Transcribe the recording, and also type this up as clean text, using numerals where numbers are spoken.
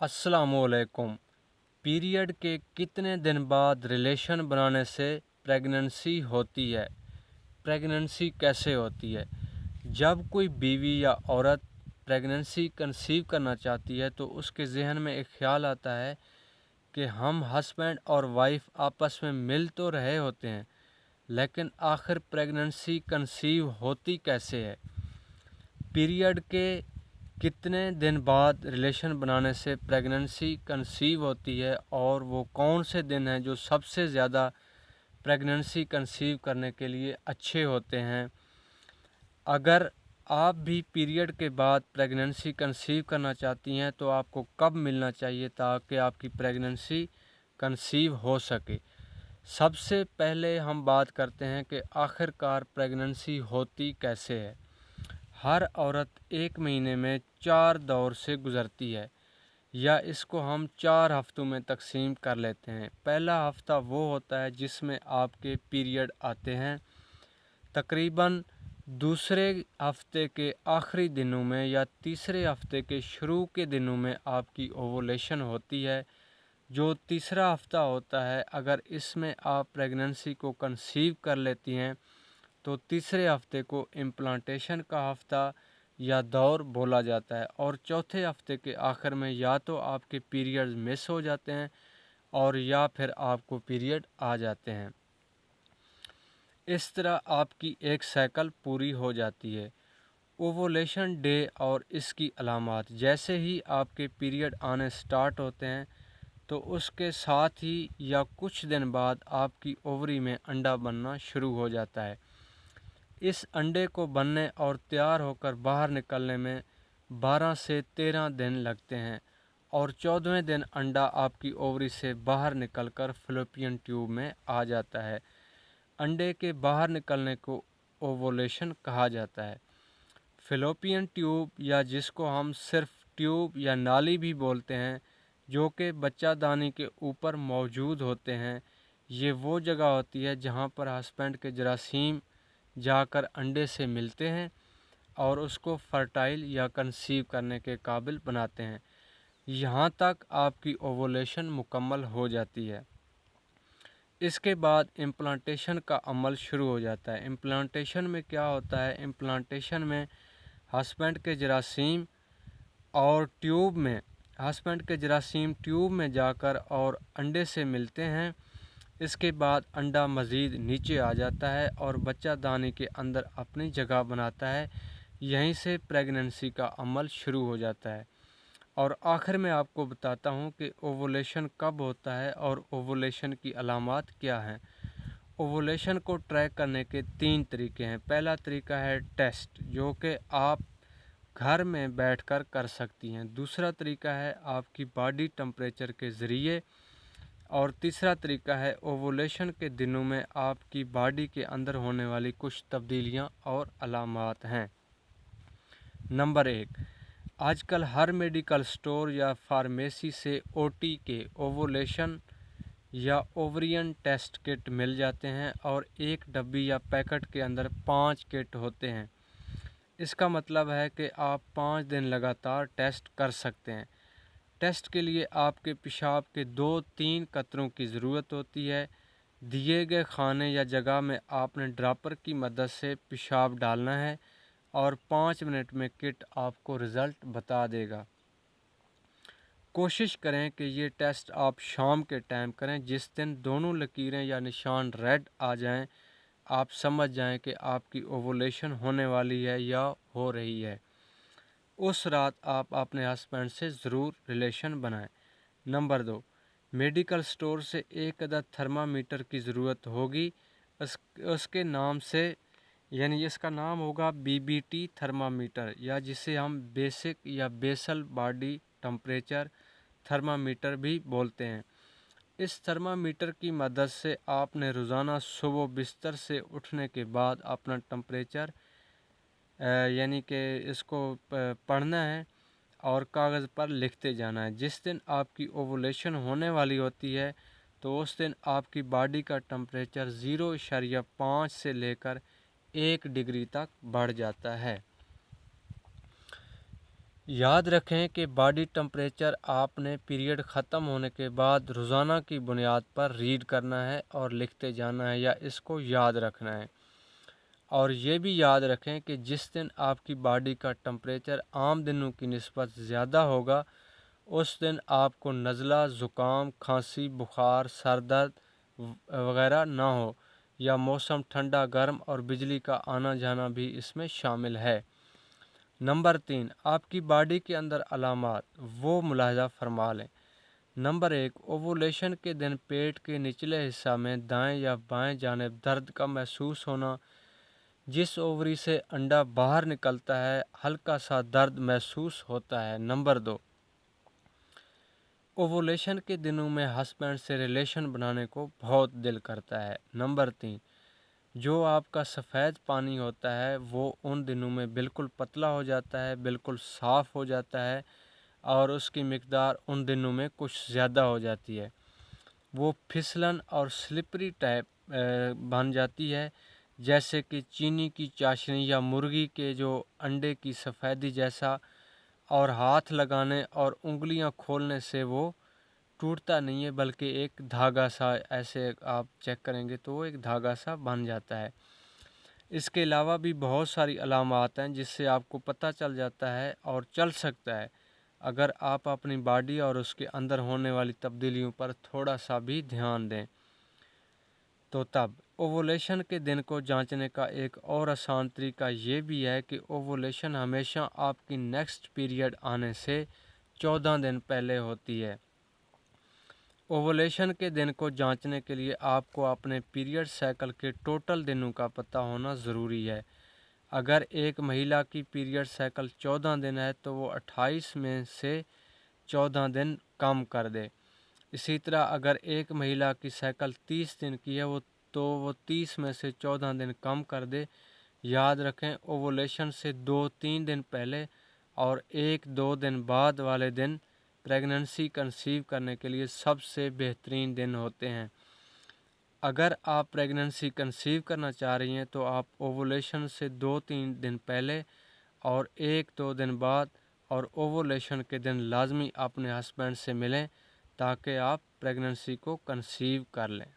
अस्सलाम वालेकुम। पीरियड के कितने दिन बाद रिलेशन बनाने से प्रेगनेंसी होती है? प्रेगनेंसी कैसे होती है? जब कोई बीवी या औरत प्रेगनेंसी कंसीव करना चाहती है तो उसके जहन में एक ख्याल आता है कि हम हस्बैंड और वाइफ आपस में मिल तो रहे होते हैं, लेकिन आखिर प्रेगनेंसी कंसीव होती कैसे है? पीरियड के कितने दिन बाद रिलेशन बनाने से प्रेगनेंसी कंसीव होती है और वो कौन से दिन हैं जो सबसे ज़्यादा प्रेगनेंसी कंसीव करने के लिए अच्छे होते हैं? अगर आप भी पीरियड के बाद प्रेगनेंसी कंसीव करना चाहती हैं तो आपको कब मिलना चाहिए ताकि आपकी प्रेगनेंसी कंसीव हो सके? सबसे पहले हम बात करते हैं कि आखिरकार प्रेगनेंसी होती कैसे है। हर औरत एक महीने में 4 दौर से गुज़रती है, या इसको हम 4 हफ्तों में तकसीम कर लेते हैं। पहला हफ्ता वो होता है जिसमें आपके पीरियड आते हैं। तकरीबन दूसरे हफ्ते के आखिरी दिनों में या तीसरे हफ्ते के शुरू के दिनों में आपकी ओवुलेशन होती है। जो तीसरा हफ्ता होता है, अगर इसमें आप प्रेगनेंसी को कंसीव कर लेती हैं तो तीसरे हफ्ते को इम्प्लांटेशन का हफ्ता या दौर बोला जाता है, और चौथे हफ्ते के आखिर में या तो आपके पीरियड्स मिस हो जाते हैं और या फिर आपको पीरियड आ जाते हैं। इस तरह आपकी एक साइकिल पूरी हो जाती है। ओवुलेशन डे और इसकी अलामात: जैसे ही आपके पीरियड आने स्टार्ट होते हैं तो उसके साथ ही या कुछ दिन बाद आपकी ओवरी में अंडा बनना शुरू हो जाता है। इस अंडे को बनने और तैयार होकर बाहर निकलने में 12 से 13 दिन लगते हैं, और 14वें दिन अंडा आपकी ओवरी से बाहर निकलकर फैलोपियन ट्यूब में आ जाता है। अंडे के बाहर निकलने को ओवुलेशन कहा जाता है। फैलोपियन ट्यूब, या जिसको हम सिर्फ ट्यूब या नाली भी बोलते हैं, जो कि बच्चादानी के ऊपर मौजूद होते हैं, ये वो जगह होती है जहाँ पर हस्बैंड के जरासीम जाकर अंडे से मिलते हैं और उसको फर्टाइल या कंसीव करने के काबिल बनाते हैं। यहाँ तक आपकी ओवुलेशन मुकम्मल हो जाती है। इसके बाद इम्प्लांटेशन का अमल शुरू हो जाता है। इम्प्लांटेशन में क्या होता है? इम्प्लांटेशन में हस्बैंड के जरासीम और ट्यूब में जाकर और अंडे से मिलते हैं। इसके बाद अंडा मज़ीद नीचे आ जाता है और बच्चा दानी के अंदर अपनी जगह बनाता है। यहीं से प्रेगनेंसी का अमल शुरू हो जाता है। और आखिर में आपको बताता हूँ कि ओवुलेशन कब होता है और ओवुलेशन की अलामात क्या हैं। ओवुलेशन को ट्रैक करने के 3 तरीके हैं। पहला तरीका है टेस्ट, जो कि आप घर में बैठकर कर सकती हैं। दूसरा तरीका है आपकी बॉडी टेम्परेचर के ज़रिए, और तीसरा तरीका है ओवुलेशन के दिनों में आपकी बॉडी के अंदर होने वाली कुछ तब्दीलियां और अलामात हैं। नंबर 1, आजकल हर मेडिकल स्टोर या फार्मेसी से ओटी के ओवुलेशन या ओवरियन टेस्ट किट मिल जाते हैं, और एक डब्बी या पैकेट के अंदर 5 किट होते हैं। इसका मतलब है कि आप 5 दिन लगातार टेस्ट कर सकते हैं। टेस्ट के लिए आपके पेशाब के 2-3 कतरों की ज़रूरत होती है। दिए गए खाने या जगह में आपने ड्रॉपर की मदद से पेशाब डालना है, और 5 मिनट में किट आपको रिज़ल्ट बता देगा। कोशिश करें कि ये टेस्ट आप शाम के टाइम करें। जिस दिन दोनों लकीरें या निशान रेड आ जाएं, आप समझ जाएं कि आपकी ओवुलेशन होने वाली है या हो रही है। उस रात आप अपने हस्बैंड से ज़रूर रिलेशन बनाएं। नंबर 2, मेडिकल स्टोर से एक अदद थर्मामीटर की ज़रूरत होगी। उसके नाम से, यानी इसका नाम होगा बीबीटी थर्मामीटर, या जिसे हम बेसिक या बेसल बॉडी टेम्परेचर थर्मामीटर भी बोलते हैं। इस थर्मामीटर की मदद से आपने रोज़ाना सुबह बिस्तर से उठने के बाद अपना टेम्परेचर यानी कि इसको पढ़ना है और कागज़ पर लिखते जाना है। जिस दिन आपकी ओवुलेशन होने वाली होती है तो उस दिन आपकी बॉडी का टेम्परेचर 0.5 से लेकर 1 डिग्री तक बढ़ जाता है। یاد رکھیں کہ باڈی ٹمپریچر آپ نے پیریڈ ختم ہونے کے بعد روزانہ کی بنیاد پر ریڈ کرنا ہے اور لکھتے جانا ہے یا اس کو یاد رکھنا ہے۔ اور یہ بھی یاد رکھیں کہ جس دن آپ کی باڈی کا ٹمپریچر عام دنوں کی نسبت زیادہ ہوگا اس دن آپ کو نزلہ، زکام، کھانسی، بخار، سر درد وغیرہ نہ ہو، یا موسم ٹھنڈا گرم اور بجلی کا آنا جانا بھی اس میں شامل ہے۔ نمبر 3، آپ کی باڈی کے اندر علامات وہ ملاحظہ فرما لیں۔ نمبر 1، اووولیشن کے دن پیٹ کے نچلے حصہ میں دائیں یا بائیں جانب درد کا محسوس ہونا، جس اووری سے انڈا باہر نکلتا ہے ہلکا سا درد محسوس ہوتا ہے۔ نمبر 2، اووولیشن کے دنوں میں ہسبینڈ سے ریلیشن بنانے کو بہت دل کرتا ہے۔ نمبر 3، جو آپ کا سفید پانی ہوتا ہے وہ ان دنوں میں بالکل پتلا ہو جاتا ہے، بالکل صاف ہو جاتا ہے اور اس کی مقدار ان دنوں میں کچھ زیادہ ہو جاتی ہے۔ وہ پھسلن اور سلپری ٹائپ بن جاتی ہے، جیسے کہ چینی کی چاشنی یا مرغی کے جو انڈے کی سفیدی جیسا، اور ہاتھ لگانے اور انگلیاں کھولنے سے وہ ٹوٹتا نہیں ہے بلکہ ایک دھاگا سا، ایسے آپ چیک کریں گے تو وہ ایک دھاگا سا بن جاتا ہے۔ اس کے علاوہ بھی بہت ساری علامات ہیں جس سے آپ کو پتہ چل جاتا ہے اور چل سکتا ہے اگر آپ اپنی باڈی اور اس کے اندر ہونے والی تبدیلیوں پر تھوڑا سا بھی دھیان دیں۔ تو تب اووولیشن کے دن کو جانچنے کا ایک اور آسان طریقہ یہ بھی ہے کہ اووولیشن ہمیشہ آپ کی نیکسٹ پیریڈ آنے سے 14 دن پہلے ہوتی ہے۔ اووولیشن کے دن کو جانچنے کے لیے آپ کو اپنے پیریڈ سائیکل کے ٹوٹل دنوں کا پتہ ہونا ضروری ہے۔ اگر ایک مہیلا کی پیریڈ سائیکل 14 دن ہے تو وہ 28 میں سے 14 دن کم کر دے۔ اسی طرح اگر ایک مہیلا کی سائیکل 30 دن کی ہے تو وہ 30 میں سے 14 دن کم کر دے۔ یاد رکھیں اووولیشن سے 2-3 دن پہلے اور 1-2 دن بعد والے دن پریگننسی کنسیو کرنے کے لیے سب سے بہترین دن ہوتے ہیں۔ اگر آپ پریگننسی کنسیو کرنا چاہ رہی ہیں تو آپ اووولیشن سے 2-3 دن پہلے اور 1-2 دن بعد اور اووولیشن کے دن لازمی اپنے ہسبینڈ سے ملیں تاکہ آپ پریگننسی کو کنسیو کر لیں۔